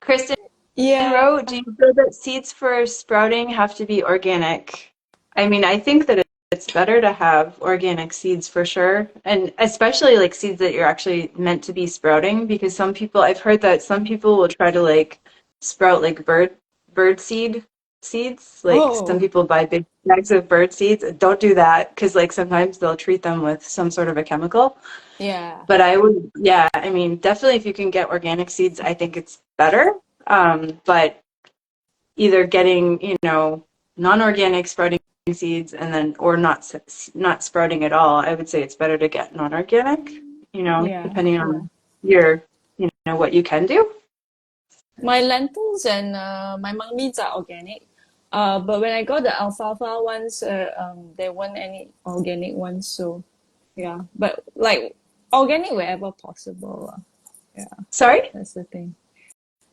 Kristen yeah. wrote, do you feel that seeds for sprouting have to be organic? I mean, I think that it's better to have organic seeds for sure, and especially like seeds that you're actually meant to be sprouting, because I've heard that some people will try to like sprout like bird seeds. Like some Oh, people buy big bags of bird seeds. Don't do that because like sometimes they'll treat them with some sort of a chemical. yeah. But I would, yeah, I mean, definitely if you can get organic seeds, I think it's better. But either getting, non-organic sprouting seeds and then or not sprouting at all, I would say it's better to get non-organic, Yeah, depending yeah. on your, what you can do. My lentils and my mung beans are organic. But when I got the alfalfa ones, there weren't any organic ones, so yeah. But like organic wherever possible. Yeah, Sorry? that's the thing.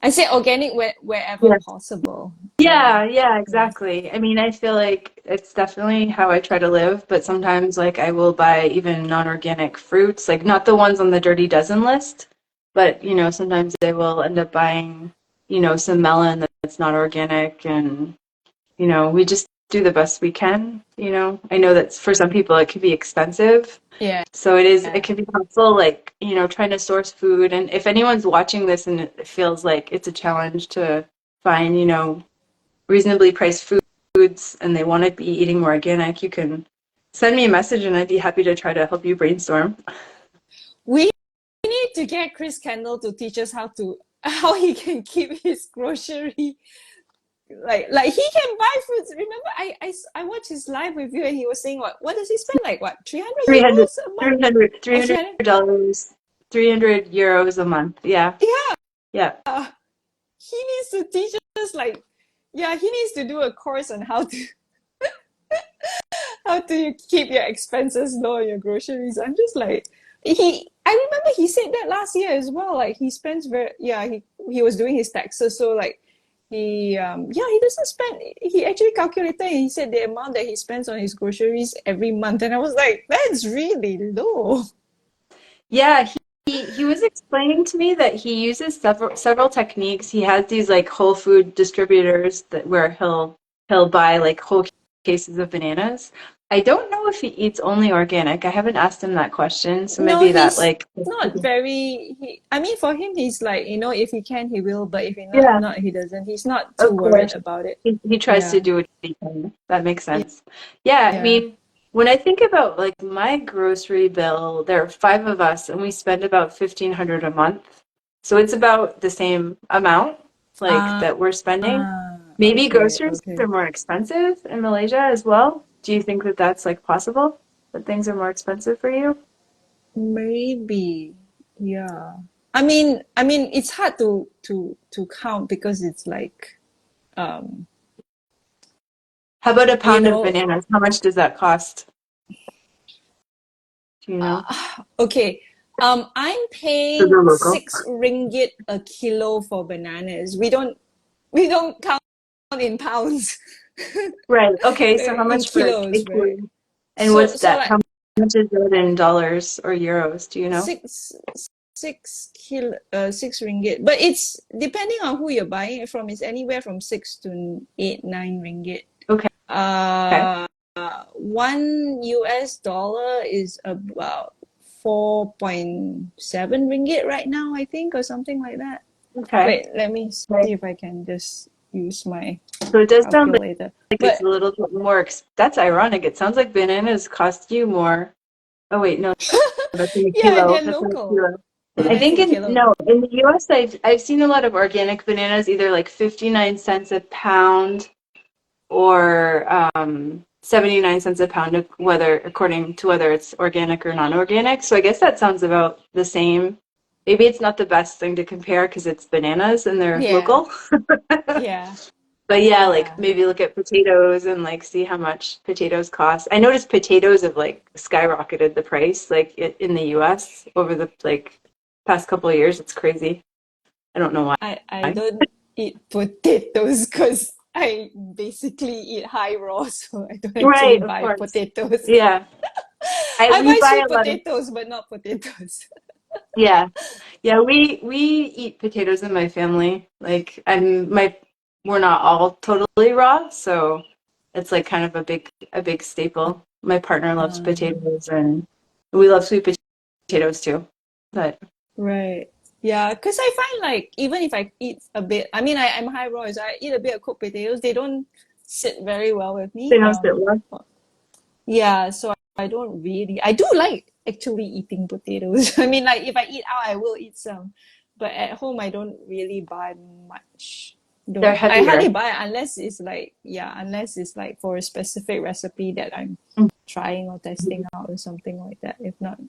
I say organic wherever Yes. possible. Yeah, Yeah, yeah. exactly. I mean, I feel like it's definitely how I try to live, but sometimes like I will buy even non-organic fruits, like not the ones on the Dirty Dozen list, but sometimes I will end up buying, some melon that's not organic and we just do the best we can, you know. I know that for some people it can be expensive. Yeah. So it can be helpful, like, you know, trying to source food. And if anyone's watching this and it feels like it's a challenge to find, you know, reasonably priced foods and they want to be eating more organic, you can send me a message and I'd be happy to try to help you brainstorm. We need to get Chris Kendall to teach us how he can keep his grocery. Like he can buy foods. Remember, I watched his live with you and he was saying what does he spend, like what, 300 300, euros a month? Oh, $300, 300 euros a month. Yeah. yeah. Yeah. He needs to teach us, like, yeah, he needs to do a course on how to keep your expenses low on your groceries. I'm just like, I remember he said that last year as well. Like he spends he was doing his taxes, so like he doesn't spend. He actually calculated. And he said the amount that he spends on his groceries every month, and I was like, that's really low. Yeah, he was explaining to me that he uses several techniques. He has these like whole food distributors that where he'll buy like whole cases of bananas. I don't know if he eats only organic. I haven't asked him that question, so No, maybe that he's like not very. I mean, for him, he's like, if he can, he will. But if he yeah, not, he doesn't. He's not too of worried course. about it. He tries to Yeah, do what he can. That makes sense. Yeah, I yeah. mean, when I think about like my grocery bill, there are five of us and we spend about 1,500 a month. So it's about the same amount like Ah, that we're spending. Maybe okay, groceries okay. are more expensive in Malaysia as well. Do you think that that's like possible? That things are more expensive for you? Maybe, yeah. It's hard to count because it's like, um, How about a you pound of know, bananas? How much does that cost? Do you know? okay. I'm For paying the local. 6 ringgit a kilo for bananas. We don't count in pounds, Right. Okay. So how in much for a kilos, right? kilo? And So what's so that? like How much is it in dollars or euros? Do you know? six 6 ringgit, but it's depending on who you're buying it from. It's anywhere from 6 to 8, 9 ringgit. Okay. Okay. uh $1 is about 4.7 ringgit right now, I think, or something like that. Okay. Wait, let me see Okay. if I can just use my So it does sound calculator. like it's But a little bit more. That's ironic. It sounds like bananas cost you more. Oh wait, no, that's in a yeah, kilo. they're That's in a local. kilo. I That's think in kilo. in the US I've seen a lot of organic bananas either like 59 cents a pound or 79 cents a pound of whether according to whether it's organic or non-organic. So I guess that sounds about the same. Maybe it's not the best thing to compare because it's bananas and they're Yeah, local. yeah, But yeah, like yeah. maybe look at potatoes and like see how much potatoes cost. I noticed potatoes have like skyrocketed the price like in the US over the like past couple of years. It's crazy. I don't know I why. don't eat potatoes because I basically eat high raw, so I don't actually Right, of buy course. potatoes. Yeah. I We buy buy sweet a lot of potatoes, but not potatoes. yeah. Yeah, we eat potatoes in my family. Like we're not all totally raw, so it's like kind of a big staple. My partner loves Um, potatoes and we love sweet potatoes too. But right. Yeah, because I find like even if I eat a bit, I'm high raw, so I eat a bit of cooked potatoes, they don't sit very well with they me. don't sit well. Yeah, so I don't really. I do like actually eating potatoes. Like if I eat out, I will eat some, but at home I don't really buy much. They're Don't I hardly heavier. buy unless it's like for a specific recipe that I'm trying or testing out or something like that. If not,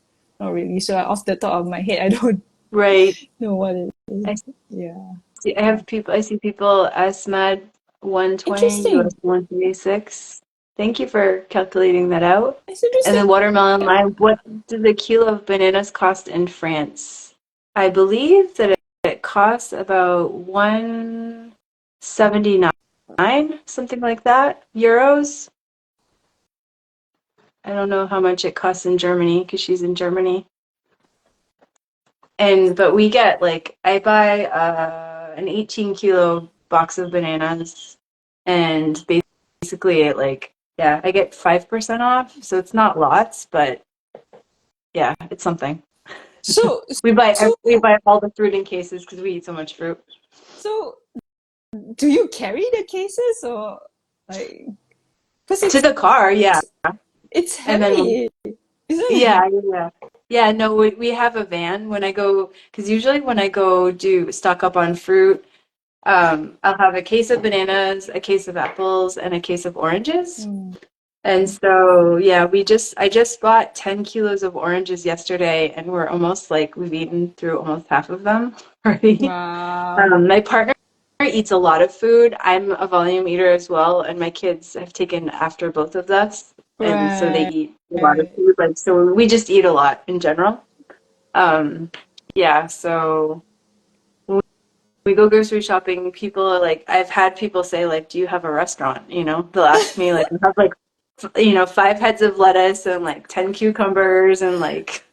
not really. So off the top of my head, I don't Right. know what it is. I Yeah, yeah. I see people SMAD 120, US Interesting. 136. Thank you for calculating that out. It's And interesting. then watermelon lime. What does a kilo of bananas cost in France? I believe that it costs about 179, something like that, euros. I don't know how much it costs in Germany because she's in Germany. And but we get like I buy an 18 kilo box of bananas and basically like, yeah, I get 5% off, so it's not lots, but yeah, it's something. So We buy all the fruit in cases because we eat so much fruit. so do you carry the cases or like because To the car, yeah. it's And then heavy, isn't it? yeah, yeah. Yeah, no, we have a van when I go, because usually when I go do stock up on fruit, I'll have a case of bananas, a case of apples, and a case of oranges. Mm. And so, yeah, I just bought 10 kilos of oranges yesterday, and we're almost like we've eaten through almost half of them already. Wow. My partner eats a lot of food. I'm a volume eater as well, and my kids have taken after both of us, and so they Right. eat a lot of food. Like, so we just eat a lot in general. Um, yeah, so when we go grocery shopping, people are like, I've had people say like, "Do you have a restaurant?" You know, they'll ask me like, "I have like, you know, 5 heads of lettuce and like 10 cucumbers and like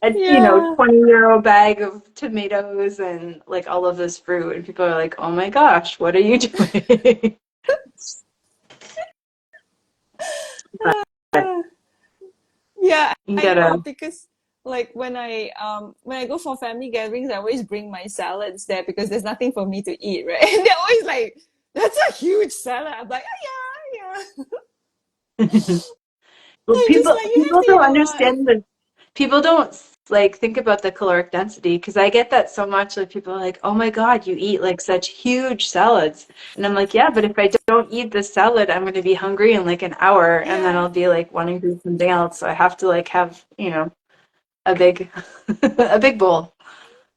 a, you know, Yeah. 20 euro bag of tomatoes and like all of this fruit." And people are like, "Oh my gosh, what are you doing?" But Yeah, you I know gotta, because like when I go for family gatherings, I always bring my salads there because there's nothing for me to eat, right? And they're always like, "That's a huge salad." I'm like, "Oh, yeah, yeah." well, I'm just like, "You have people to eat don't a lot." understand the people don't like think about the caloric density because I get that so much. Like people are like, "Oh my God, you eat like such huge salads," and I'm like, "Yeah, but if I don't eat this salad, I'm going to be hungry in like an hour, and then Yeah. I'll be like wanting to eat something else. So I have to like have, you know, a big a big bowl."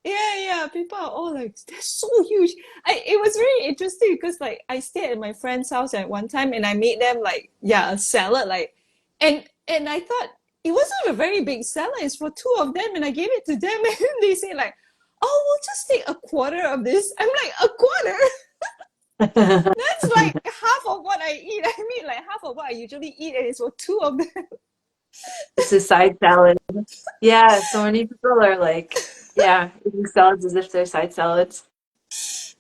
Yeah, yeah. People are all like, they're so huge. It was very interesting because like I stayed at my friend's house at one time and I made them like, yeah, a salad, like and I thought it wasn't a very big salad, it's for two of them, and I gave it to them and they say like, "Oh, we'll just take a quarter of this." I'm like, "A quarter?" That's like half of what I eat. I mean like half of what I usually eat and it's for two of them. It's a side salad. Yeah, so many people are like, yeah, eating salads as if they're side salads.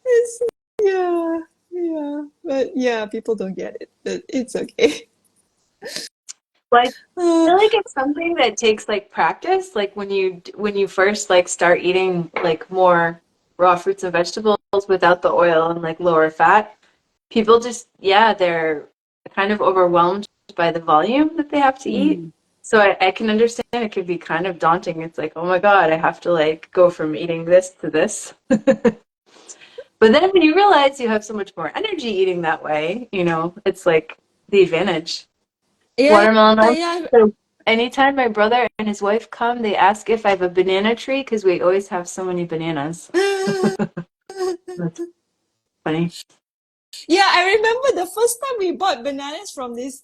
It's, yeah, yeah. But yeah, people don't get it. But it's okay. But I Uh, feel like it's something that takes like practice. Like when you first like start eating like more raw fruits and vegetables without the oil and like lower fat, people just yeah, they're kind of overwhelmed by the volume that they have to eat. mm. So I can understand it could be kind of daunting. It's like, oh my God, I have to like go from eating this to this. But then when you realize you have so much more energy eating that way, you know, it's like the advantage. Yeah, Watermelon ice. yeah. So anytime my brother and his wife come, they ask if I have a banana tree because we always have so many bananas. That's funny. Yeah, I remember the first time we bought bananas from this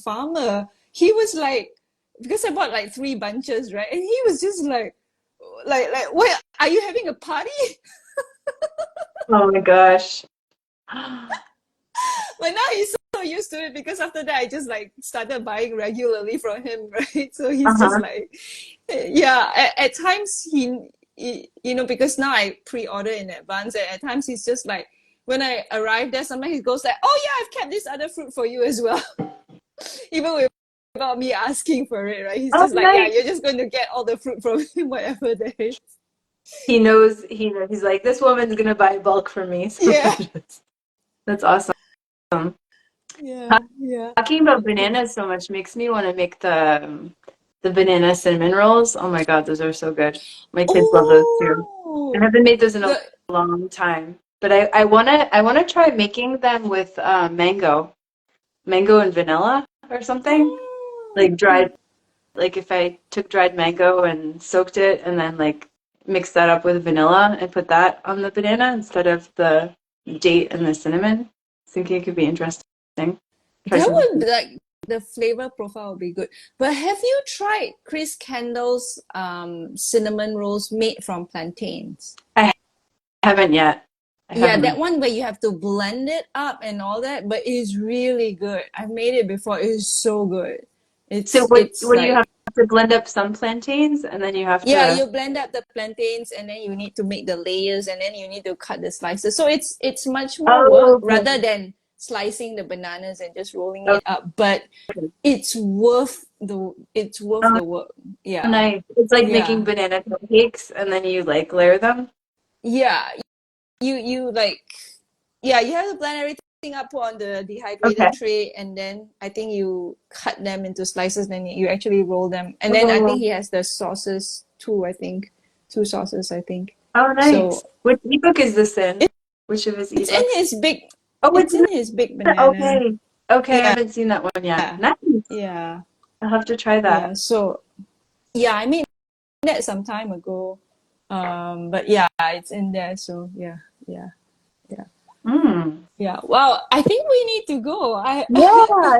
farmer. He was like, because I bought like three bunches, right? And he was just like, "What? Are you having a party?" Oh my gosh. But now he's so used to it because after that I just like started buying regularly from him, right? So he's just Uh-huh. like, yeah. At times you know, because now I pre-order in advance, and at times he's just like, when I arrive there, sometimes he goes like, "Oh yeah, I've kept this other fruit for you as well," even without me asking for it, right? He's Oh, just like, "Yeah, nice. you're just going to get all the fruit from him, whatever there is." He knows he's like, this woman's gonna buy bulk from me. So Yeah, that's awesome. yeah, yeah. Talking about bananas so much makes me want to make the banana cinnamon rolls. Oh my God, those are so good. My kids love those too. I Oh, haven't made those in a the long time, but I wanna try making them with mango and vanilla or something. Like oh. dried, like if I took dried mango and soaked it and then like mixed that up with vanilla and put that on the banana instead of the date and the cinnamon. Thinking it could be interesting. Try That something. would like the flavor profile would be good. But have you tried Chris Kendall's cinnamon rolls made from plantains? I haven't yet. I Yeah, that haven't. one where you have to blend it up and all that, but it's really good. I've made it before. It is so good. So It's what do you have like, to blend up some plantains and then you have yeah, to you blend up the plantains and then you need to make the layers and then you need to cut the slices. So it's much more work oh rather than slicing the bananas and just rolling Okay. it up, but it's worth Oh, the work. Yeah. nice. It's like making Yeah. banana pancakes and then you like layer them. Yeah. You like, yeah, you have to blend everything up on the dehydrated Okay. tray, and then I think you cut them into slices, then you actually roll them. And then I think Oh, he has the sauces too, I think. Two sauces, I think. oh, nice. So Which ebook is this in? it, Which of his it's in ebooks? his big Oh, it's it's in his big banana. okay. Okay, I Yeah. haven't seen that one yet. Nice. Yeah. I'll have to try Yeah. that. So yeah, I made that some time ago. But yeah, it's in there. So yeah, yeah, yeah, Mm. yeah. Well, I think we need to go. I Yeah,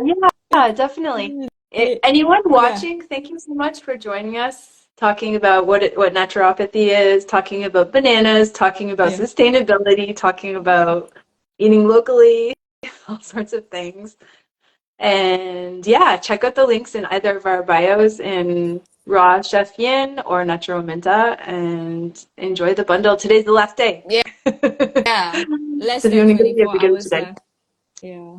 yeah, definitely. Anyone yeah, watching, thank you so much for joining us, talking about what naturopathy is, talking about bananas, talking about yeah. sustainability, talking about eating locally, all sorts of things. And yeah, check out the links in either of our bios in Raw Chef Yin or Natural Minta and enjoy the bundle. Today's the last day. Yeah, yeah. Less So if you than want to get it, you have 24 to get it hours today. left. Yeah.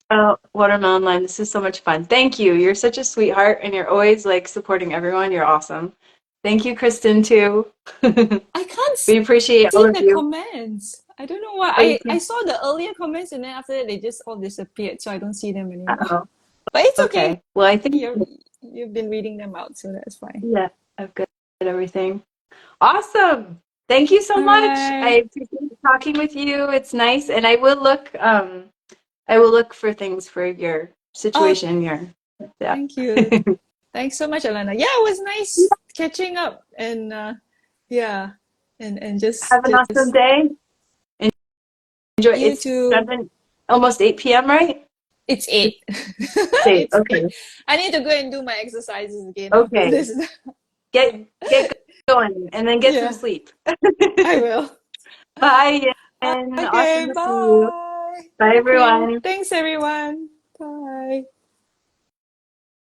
Oh, Watermelon Lime, this is so much fun. Thank you. You're such a sweetheart and you're always like supporting everyone. You're awesome. Thank you, Kristen, too. I can't We appreciate all see of the you. comments. I don't know why. Oh, you I can, saw the earlier comments, and then after that they just all disappeared, so I don't see them anymore. oh, But it's okay. okay. Well, I think, You've been reading them out, so that's fine. yeah, I've got everything. Awesome. Thank you so All much. I right. appreciate talking with you. It's nice. And I will look for things for your Oh, situation, yeah. thank you. Thanks so much, Alanna. Yeah, it was nice catching up, and yeah, and Have an awesome just day. Enjoy. you It's too. 7, almost 8 p.m., right? It's It's 8. 8. It's 8. Okay. I need to go and do my exercises again after Okay. this. Get going and then get some Yeah, sleep. I will. Bye, and awesome Okay, to see you. bye. Bye, Okay, everyone. thanks everyone. Bye.